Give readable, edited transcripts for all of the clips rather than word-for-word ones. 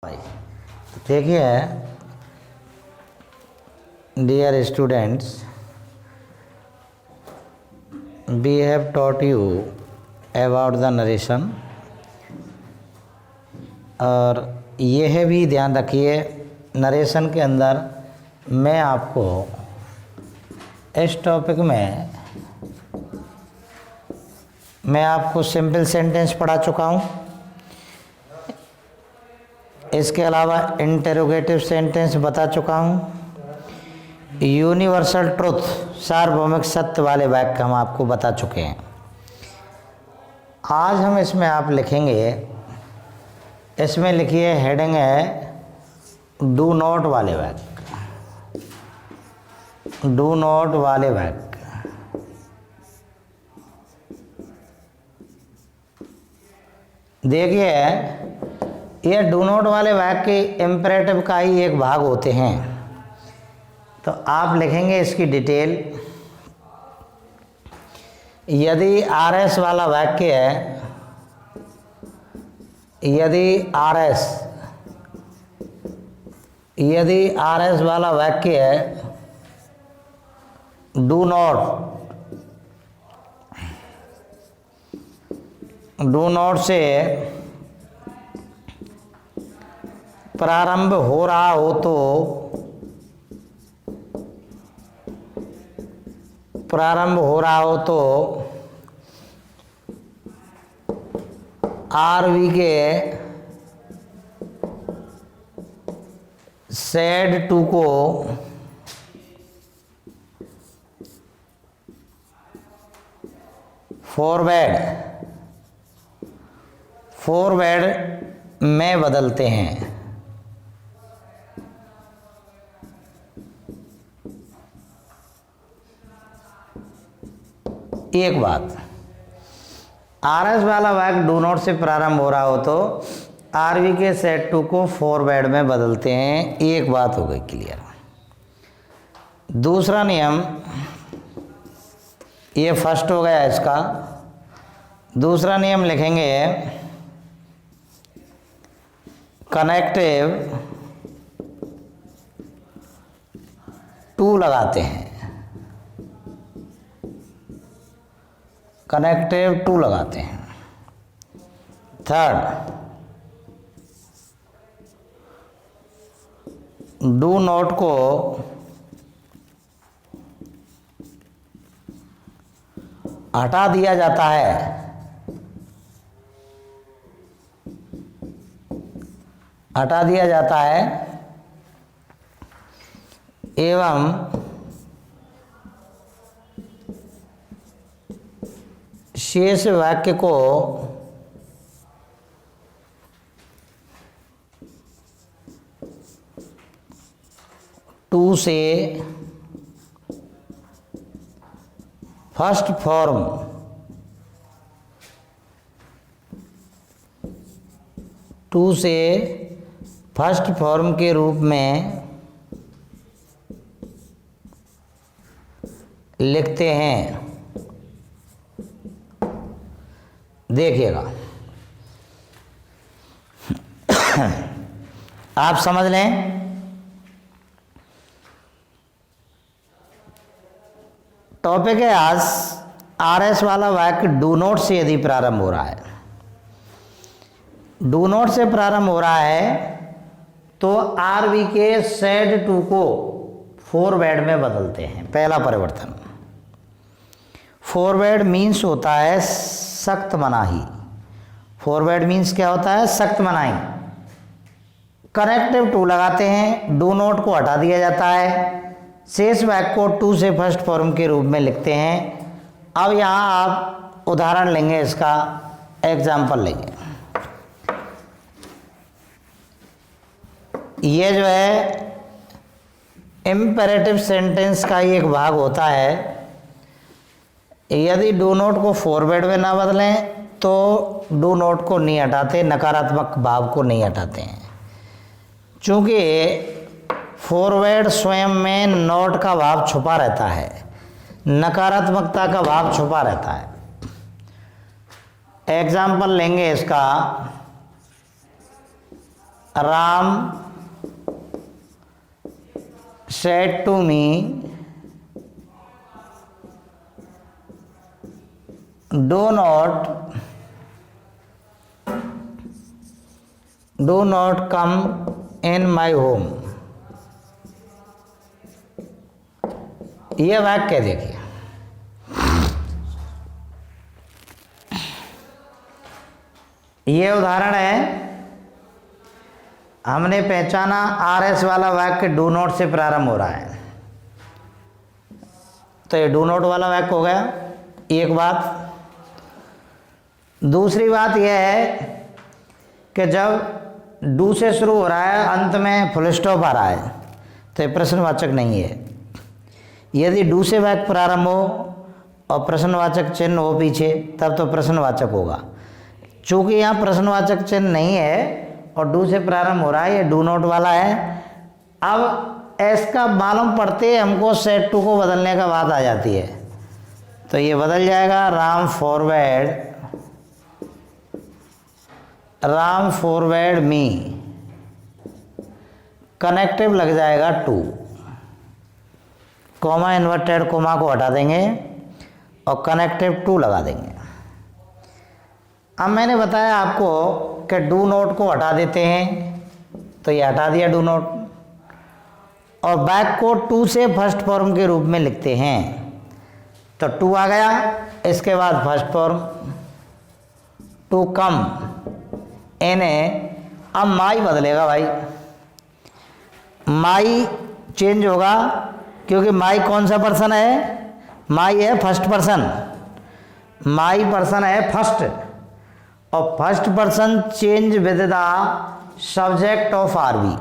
देखिए dear students, we have taught you about the narration और यह भी ध्यान रखिए नरेशन के अंदर मैं आपको इस टॉपिक में मैं आपको सिंपल सेंटेंस पढ़ा चुका हूँ। इसके अलावा इंटेरोगेटिव सेंटेंस बता चुका हूँ। यूनिवर्सल ट्रुथ सार्वभौमिक सत्य वाले वाक्य हम आपको बता चुके हैं। आज हम इसमें आप लिखेंगे, इसमें लिखिए हेडिंग है डू नॉट वाले वाक्य। डू नॉट वाले वाक्य देखिए, ये डू नॉट वाले वाक्य इम्परेटिव का ही एक भाग होते हैं। तो आप लिखेंगे इसकी डिटेल। यदि आरएस वाला वाक्य है, यदि आरएस वाला वाक्य है, डू नॉट से प्रारंभ हो रहा हो तो आरवी के सेड टू को फॉरवर्ड में बदलते हैं। एक बात, आरएस वाला वाक्य डू नॉट से प्रारंभ हो रहा हो तो आरवी के सेट टू को फॉरवर्ड में बदलते हैं। एक बात हो गई क्लियर। दूसरा नियम, ये फर्स्ट हो गया इसका। दूसरा नियम लिखेंगे कनेक्टिव टू लगाते हैं। कनेक्टिव टू लगाते हैं। थर्ड, डू नॉट को हटा दिया जाता है। एवं शेष वाक्य को टू से फर्स्ट फॉर्म के रूप में लिखते हैं। देखिएगा, आप समझ लें। टॉपिक है आज आरएस वाला वाक्य डू नॉट से यदि प्रारंभ हो रहा है, डू नॉट से प्रारंभ हो रहा है तो आरवी के सेड टू को फॉरवर्ड में बदलते हैं। पहला परिवर्तन, फॉरवर्ड मीन्स होता है सख्त मनाही। फॉरवर्ड मीन्स क्या होता है? सख्त मनाही। कनेक्टिव टू लगाते हैं, डू नॉट को हटा दिया जाता है, शेष वाक्य को टू से फर्स्ट फॉर्म के रूप में लिखते हैं। अब यहाँ आप उदाहरण लेंगे, इसका एग्जाम्पल लेंगे। ये जो है इम्पेरेटिव सेंटेंस का ही एक भाग होता है। यदि डू नॉट को फॉरवर्ड में ना बदलें तो डू नॉट को नहीं हटाते, नकारात्मक भाव को नहीं हटाते हैं। चूँकि फॉरवर्ड स्वयं में नॉट का भाव छुपा रहता है, नकारात्मकता का भाव छुपा रहता है। एग्जाम्पल लेंगे इसका, Ram said to me do not come in my home. यह वाक्य देखिए, ये उदाहरण है। हमने पहचाना RS वाला वाक्य डू नॉट से प्रारंभ हो रहा है, तो ये डू नॉट वाला वाक्य हो गया। एक बात। दूसरी बात यह है कि जब डू से शुरू हो रहा है, अंत में फुल स्टॉप आ रहा है, तो ये प्रश्नवाचक नहीं है। यदि डू से वाक्य प्रारंभ हो और प्रश्नवाचक चिन्ह हो पीछे, तब तो प्रश्नवाचक होगा। चूंकि यहाँ प्रश्नवाचक चिन्ह नहीं है और डू से प्रारंभ हो रहा है, ये डू नॉट वाला है। अब एस का मालूम पड़ते हमको सेट टू को बदलने का बात आ जाती है, तो ये बदल जाएगा राम फॉरवर्ड मी। कनेक्टिव लग जाएगा टू, कॉमा इन्वर्टेड कॉमा को हटा देंगे और कनेक्टिव टू लगा देंगे। अब मैंने बताया आपको कि डू नॉट को हटा देते हैं, तो ये हटा दिया डू नॉट, और बैक को टू से फर्स्ट फॉर्म के रूप में लिखते हैं, तो टू आ गया। इसके बाद फर्स्ट फॉर्म टू कम इन्हें, अब माई बदलेगा भाई, माई चेंज होगा, क्योंकि माई कौन सा पर्सन है? माई है फर्स्ट पर्सन, माई पर्सन है फर्स्ट, और first person change with the subject of RV.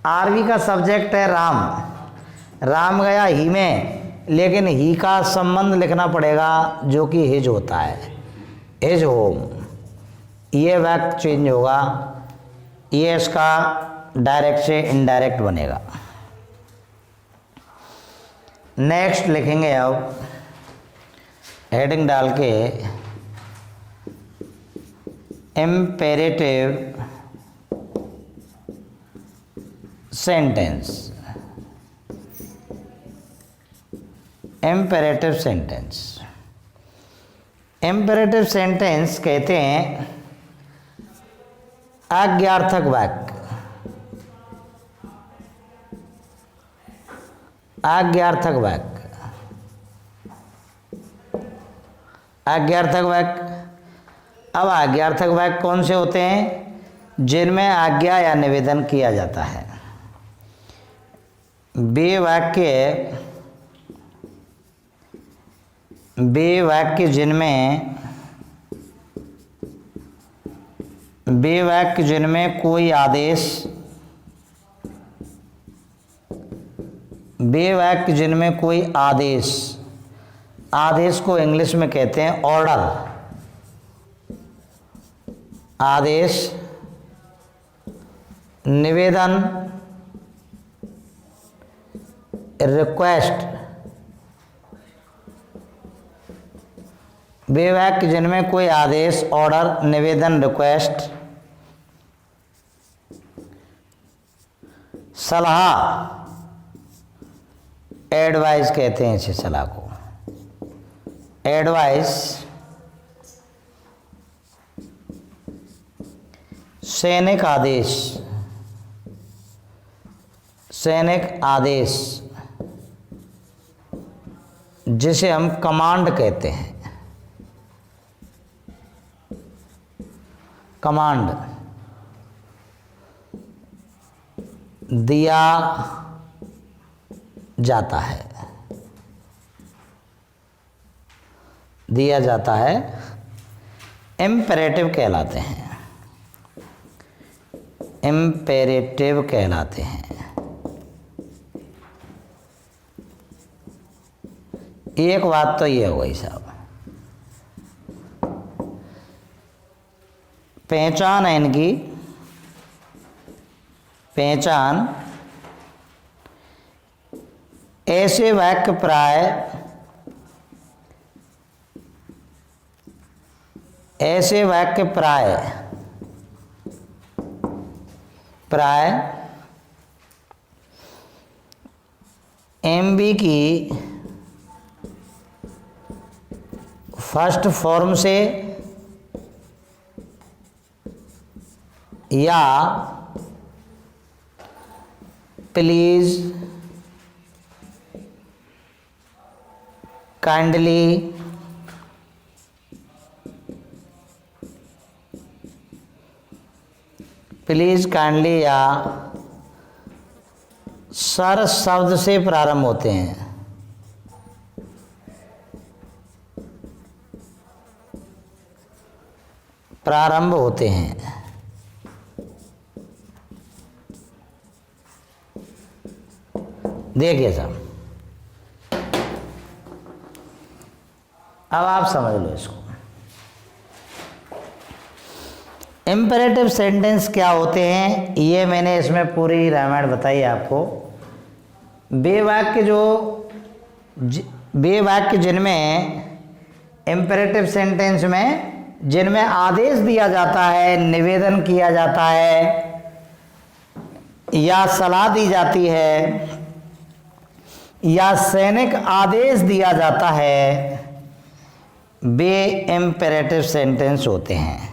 RV का सब्जेक्ट है राम, राम गया ही में, लेकिन ही का संबंध लिखना पड़ेगा जो कि हिज होता है, हिज होम। ये वाक्य चेंज होगा, ये इसका डायरेक्ट से इनडायरेक्ट बनेगा। नेक्स्ट लिखेंगे अब हेडिंग डाल के imperative sentence. Imperative sentence, imperative sentence कहते हैं आज्ञार्थक वाक्य। आज्ञार्थक वाक्य, आज्ञार्थक वाक्य। अब आज्ञार्थक वाक्य कौन से होते हैं? जिनमें आज्ञा या निवेदन किया जाता है। वे वाक्य जिनमें कोई आदेश, वे वाक्य जिनमें कोई आदेश, आदेश को इंग्लिश में कहते हैं ऑर्डर। आदेश, निवेदन, रिक्वेस्ट, वे वाक्य जिनमें कोई आदेश, ऑर्डर, निवेदन, रिक्वेस्ट, सलाह, एडवाइस कहते हैं इसे, सलाह को एडवाइस, सैनिक आदेश, सैनिक आदेश जिसे हम कमांड कहते हैं, कमांड, दिया जाता है, दिया जाता है, इम्पेरेटिव कहलाते हैं, इम्पेरेटिव कहलाते हैं। एक बात तो ये हो गई साहब, पहचान है इनकी, पहचान ऐसे वाक्य प्राय, ऐसे वाक्य प्राय प्राय एमबी की फर्स्ट फॉर्म से या प्लीज काइंडली या सर शब्द से प्रारंभ होते हैं। देखिए साहब, अब आप समझ लो इसको। इम्पेरेटिव सेंटेंस क्या होते हैं, ये मैंने इसमें पूरी रामायण बताई आपको। वे वाक्य जिनमें इम्पेरेटिव सेंटेंस में जिनमें आदेश दिया जाता है, निवेदन किया जाता है या सलाह दी जाती है या सैनिक आदेश दिया जाता है, वे इम्पेरेटिव सेंटेंस होते हैं।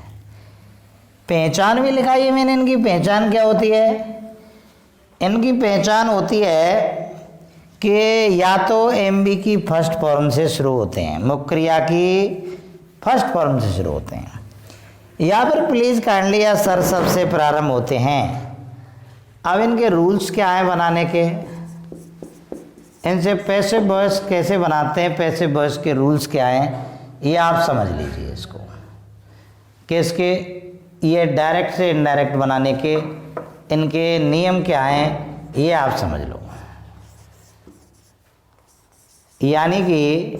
पहचान भी लिखाई है मैंने। इनकी पहचान क्या होती है? इनकी पहचान होती है कि या तो एमबी की फर्स्ट फॉर्म से शुरू होते हैं, मुख्य क्रिया की फर्स्ट फॉर्म से शुरू होते हैं, या फिर प्लीज काइंडली या सर शब्द से प्रारंभ होते हैं। अब इनके रूल्स क्या हैं बनाने के, इनसे पैसिव वॉइस कैसे बनाते हैं, पैसिव वॉइस के रूल्स क्या हैं, ये आप समझ लीजिए इसको। कि इसके ये डायरेक्ट से इनडायरेक्ट बनाने के इनके नियम क्या हैं, ये आप समझ लो। यानी कि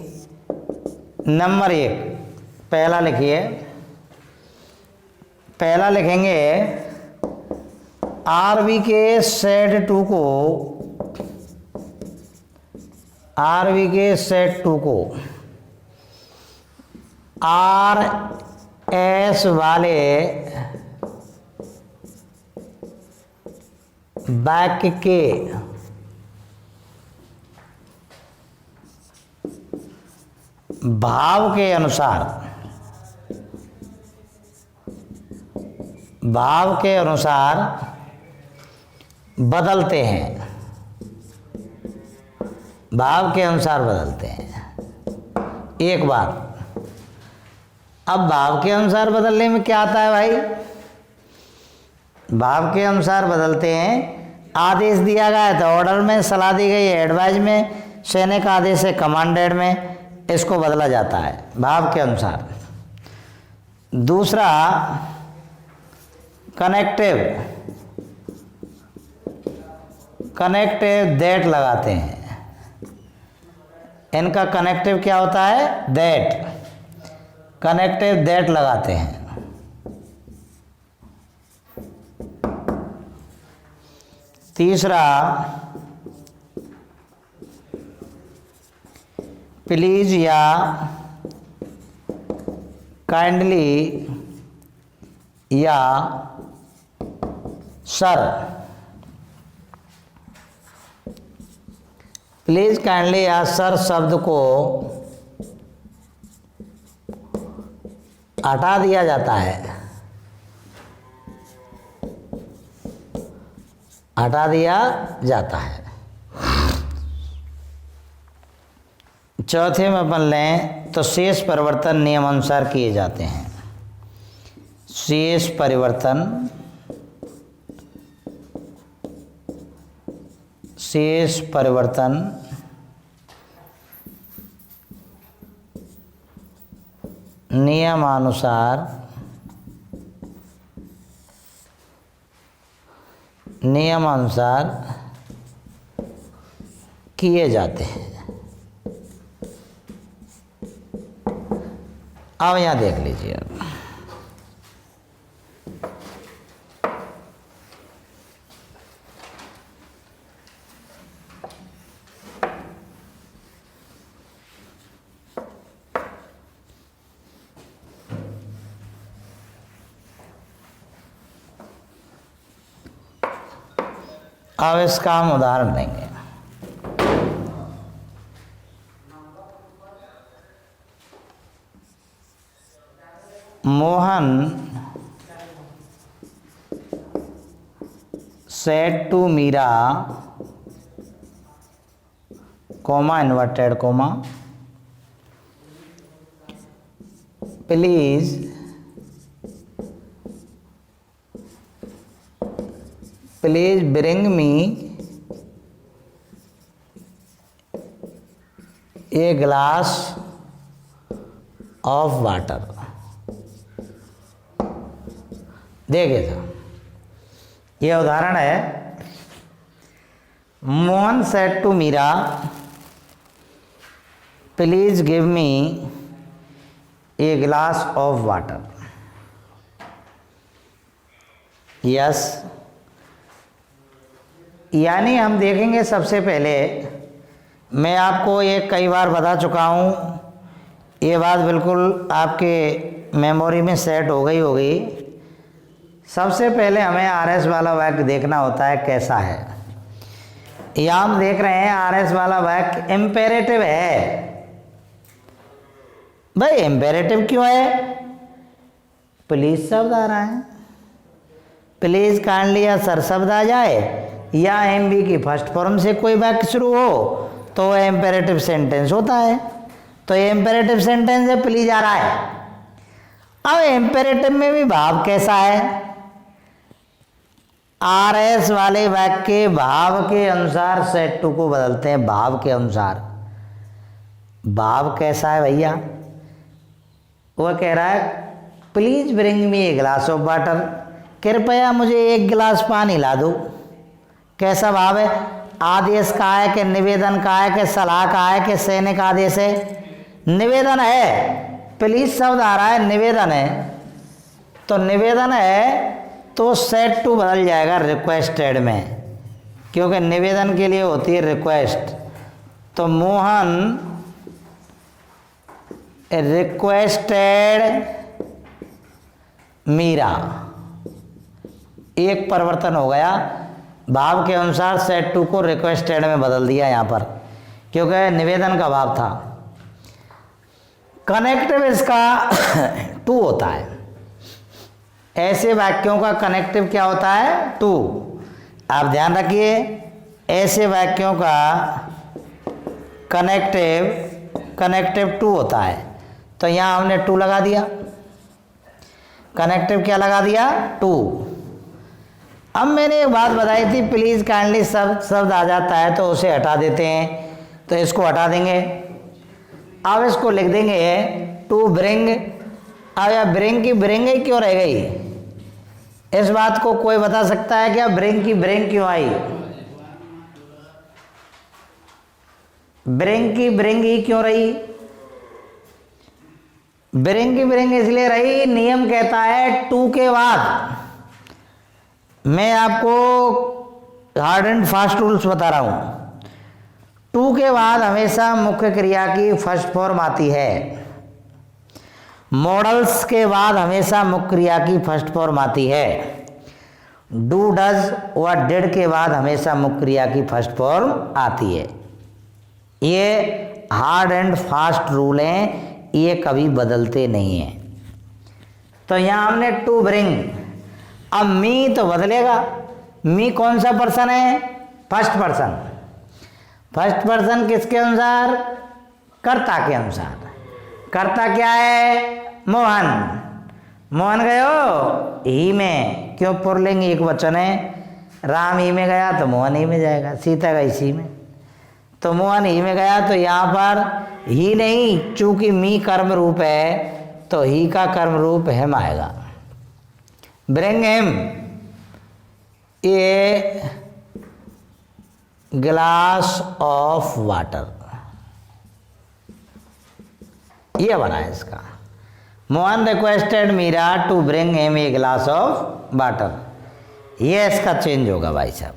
नंबर 1 पहला लिखिए। पहला लिखेंगे आरवी के सेट 2 को, आरवी के सेट 2 को आर एस वाले वाक्य के भाव के अनुसार, बदलते हैं। भाव के अनुसार बदलते हैं। एक बार अब भाव के अनुसार बदलने में क्या आता है भाई? भाव के अनुसार बदलते हैं। आदेश दिया गया है तो ऑर्डर में, सलाह दी गई है एडवाइज में, सैनिक आदेश है कमांडेड में, इसको बदला जाता है भाव के अनुसार। दूसरा कनेक्टिव दैट लगाते हैं। इनका कनेक्टिव क्या होता है? दैट। कनेक्टिव दैट लगाते हैं। तीसरा प्लीज या काइंडली या सर। प्लीज काइंडली या सर शब्द को हटा दिया जाता है, हटा दिया जाता है। चौथे में अपन लें तो शेष परिवर्तन नियमानुसार किए जाते हैं। शेष परिवर्तन नियमानुसार किए जाते हैं। अब यहाँ देख लीजिए। अब इसका हम उदाहरण देंगे। Mohan said to Meera, comma inverted comma, please bring me a glass of water. देखिए साहब, ये उदाहरण है। Mohan said to Meera, please give me a glass of water. Yes, यानी हम देखेंगे, सबसे पहले मैं आपको ये कई बार बता चुका हूँ, ये बात बिल्कुल आपके मेमोरी में सेट हो गई होगी। सबसे पहले हमें आरएस वाला वाक्य देखना होता है कैसा है। यहाँ हम देख रहे हैं आरएस वाला वाक्य इम्पेरेटिव है। भाई इम्पेरेटिव क्यों है? प्लीज शब्द आ रहा है, प्लीज काइंडली या सर शब्द आ जाए या एमबी की फर्स्ट फॉर्म से कोई वाक्य शुरू हो तो वह इम्पेरेटिव सेंटेंस होता है। तो ये इम्पेरेटिव सेंटेंस है, प्लीज आ रहा है। अब इम्पेरेटिव में भी भाव कैसा है? आरएस वाले वाक्य भाव के अनुसार सेट टू को बदलते हैं, भाव के अनुसार। भाव कैसा है भैया? वह कह रहा है please bring me a glass of water, कृपया मुझे एक गिलास पानी ला दो। कैसा भाव है? आदेश का है कि निवेदन का है कि सलाह का है कि सैनिक आदेश है? निवेदन है। प्लीज शब्द आ रहा है, निवेदन है। तो निवेदन है तो सेट टू बदल जाएगा रिक्वेस्टेड में, क्योंकि निवेदन के लिए होती है रिक्वेस्ट। तो मोहन रिक्वेस्टेड मीरा, एक परिवर्तन हो गया, भाव के अनुसार सेट टू को रिक्वेस्टेड में बदल दिया यहाँ पर, क्योंकि निवेदन का भाव था। कनेक्टिव इसका टू होता है। ऐसे वाक्यों का कनेक्टिव क्या होता है? टू। आप ध्यान रखिए, ऐसे वाक्यों का कनेक्टिव टू होता है। तो यहाँ हमने टू लगा दिया, कनेक्टिव क्या लगा दिया? टू। अब मैंने एक बात बताई थी, प्लीज काइंडली शब्द आ जाता है तो उसे हटा देते हैं, तो इसको हटा देंगे। अब इसको लिख देंगे टू ब्रिंग। अब या ब्रिंग की ब्रिंग ही क्यों रह गई? इस बात को कोई बता सकता है क्या? ब्रिंग की ब्रिंग क्यों आई? ब्रिंग की ब्रिंग ही क्यों रही? ब्रिंग की ब्रिंग इसलिए रही, नियम कहता है टू के बाद, मैं आपको हार्ड एंड फास्ट रूल्स बता रहा हूं, टू के बाद हमेशा मुख्य क्रिया की फर्स्ट फॉर्म आती है। मॉडल्स के बाद हमेशा मुख्य क्रिया की फर्स्ट फॉर्म आती है। डू, डज और डिड के बाद हमेशा मुख्य क्रिया की फर्स्ट फॉर्म आती है। ये हार्ड एंड फास्ट रूल हैं, ये कभी बदलते नहीं हैं। तो यहाँ हमने टू ब्रिंग। अब मी तो बदलेगा। मी कौन सा पर्सन है? First person. फर्स्ट पर्सन किसके अनुसार? कर्ता के अनुसार। कर्ता क्या है? मोहन। मोहन गयो ही में, क्यों? पुरलिंग एक वचन है। राम ही में गया तो मोहन ही में जाएगा, सीता गई सी में, तो मोहन ही में गया। तो यहाँ पर ही नहीं, चूंकि मी कर्म रूप है तो ही का कर्म रूप हिम आएगा। Bring him a glass of water, ये बना है इसका। Mohan requested Meera to bring him a glass of water, ये इसका चेंज होगा भाई साहब।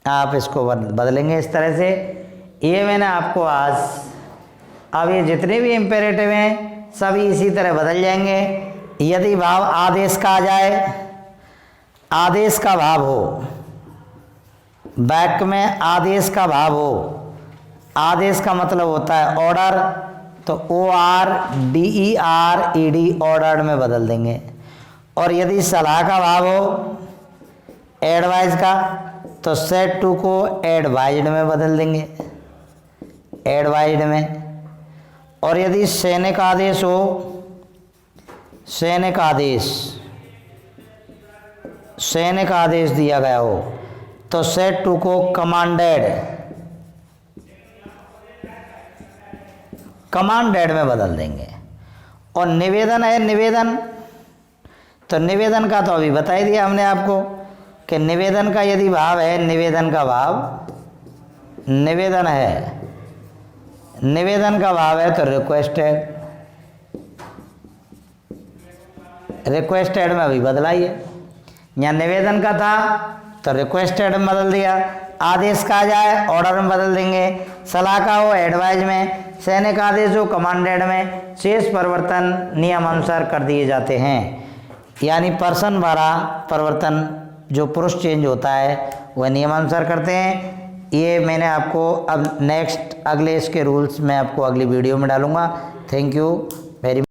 आप इसको बदलेंगे इस तरह से। ये मैंने आपको आज, अब ये जितने भी इम्पेरेटिव हैं सभी इसी तरह बदल जाएंगे। यदि भाव आदेश का आ जाए, आदेश का भाव हो, वाक्य में आदेश का भाव हो, आदेश का मतलब होता है ऑर्डर, तो ORDERED ऑर्डर्ड में बदल देंगे। और यदि सलाह का भाव हो, एडवाइज का, तो सेड टू को एडवाइज्ड में बदल देंगे, एडवाइज्ड में। और यदि सैनिक आदेश हो, सैनिक आदेश, सैनिक आदेश दिया गया हो, तो सेड टू को कमांडेड, कमांडेड में बदल देंगे। और निवेदन है, निवेदन, तो निवेदन का तो अभी बता ही दिया हमने आपको कि निवेदन का यदि भाव है, निवेदन का भाव, निवेदन है, निवेदन का भाव है तो रिक्वेस्टेड, रिक्वेस्टेड में अभी बदलाइए। यहाँ निवेदन का था तो रिक्वेस्टेड में बदल दिया, आदेश का आ जाए ऑर्डर में बदल देंगे, सलाह का हो एडवाइज में, सैनिक आदेश हो कमांडेड में। शेष परिवर्तन नियमानुसार कर दिए जाते हैं, यानी पर्सन द्वारा परिवर्तन जो पुरुष चेंज होता है वह नियमानुसार करते हैं। ये मैंने आपको अब नेक्स्ट अगले इसके रूल्स मैं आपको अगली वीडियो में डालूंगा। Thank you very much.